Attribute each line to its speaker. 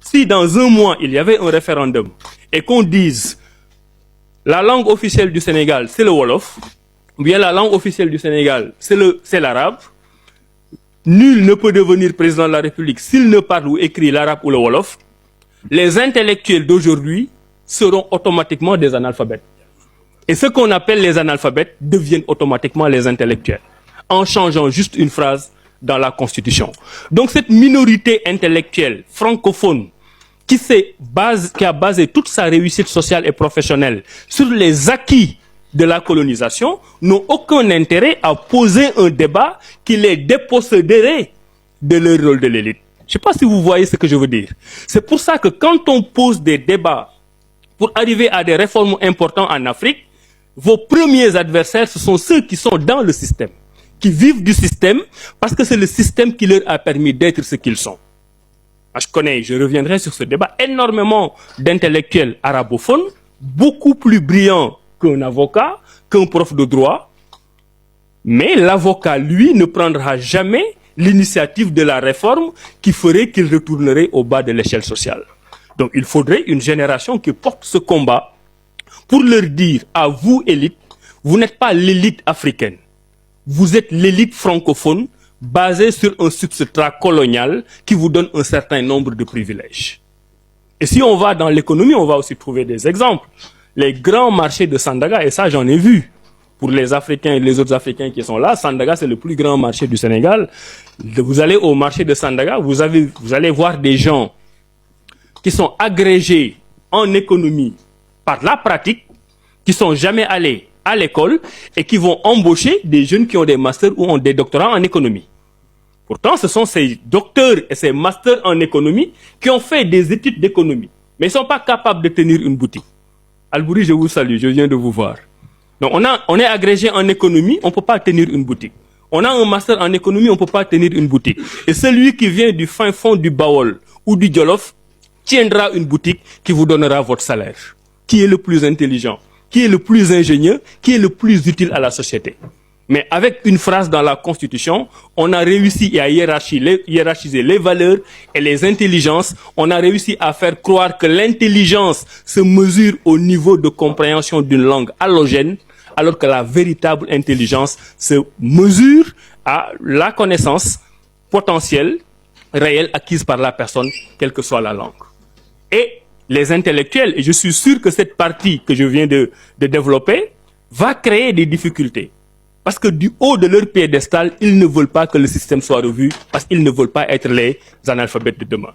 Speaker 1: Si dans un mois, il y avait un référendum et qu'on dise la langue officielle du Sénégal, c'est le Wolof, ou bien la langue officielle du Sénégal, c'est l'arabe, nul ne peut devenir président de la République s'il ne parle ou écrit l'arabe ou le Wolof, les intellectuels d'aujourd'hui seront automatiquement des analphabètes. Et ce qu'on appelle les analphabètes deviennent automatiquement les intellectuels, en changeant juste une phrase dans la Constitution. Donc cette minorité intellectuelle francophone qui a basé toute sa réussite sociale et professionnelle sur les acquis de la colonisation n'ont aucun intérêt à poser un débat qui les déposséderait de leur rôle de l'élite. Je ne sais pas si vous voyez ce que je veux dire. C'est pour ça que quand on pose des débats pour arriver à des réformes importantes en Afrique, vos premiers adversaires, ce sont ceux qui sont dans le système, qui vivent du système, parce que c'est le système qui leur a permis d'être ce qu'ils sont. Je reviendrai sur ce débat, énormément d'intellectuels arabophones, beaucoup plus brillants qu'un avocat, qu'un prof de droit, mais l'avocat, lui, ne prendra jamais l'initiative de la réforme qui ferait qu'il retournerait au bas de l'échelle sociale. Donc il faudrait une génération qui porte ce combat pour leur dire à vous, élite, vous n'êtes pas l'élite africaine, vous êtes l'élite francophone basée sur un substrat colonial qui vous donne un certain nombre de privilèges. Et si on va dans l'économie, on va aussi trouver des exemples. Les grands marchés de Sandaga, et ça j'en ai vu, pour les Africains et les autres Africains qui sont là, Sandaga c'est le plus grand marché du Sénégal. Vous allez au marché de Sandaga, vous allez voir des gens qui sont agrégés en économie par la pratique, qui sont jamais allés à l'école et qui vont embaucher des jeunes qui ont des masters ou ont des doctorats en économie. Pourtant, ce sont ces docteurs et ces masters en économie qui ont fait des études d'économie, mais ils ne sont pas capables de tenir une boutique. Albouri, je vous salue, je viens de vous voir. Donc, on est agrégé en économie, on ne peut pas tenir une boutique. On a un master en économie, on ne peut pas tenir une boutique. Et celui qui vient du fin fond du Baol ou du Djolof tiendra une boutique qui vous donnera votre salaire. Qui est le plus intelligent? Qui est le plus ingénieux? Qui est le plus utile à la société? Mais avec une phrase dans la Constitution, on a réussi à hiérarchiser les valeurs et les intelligences. On a réussi à faire croire que l'intelligence se mesure au niveau de compréhension d'une langue allogène, alors que la véritable intelligence se mesure à la connaissance potentielle, réelle, acquise par la personne, quelle que soit la langue. Et les intellectuels, et je suis sûr que cette partie que je viens de développer, va créer des difficultés. Parce que du haut de leur piédestal, ils ne veulent pas que le système soit revu, parce qu'ils ne veulent pas être les analphabètes de demain.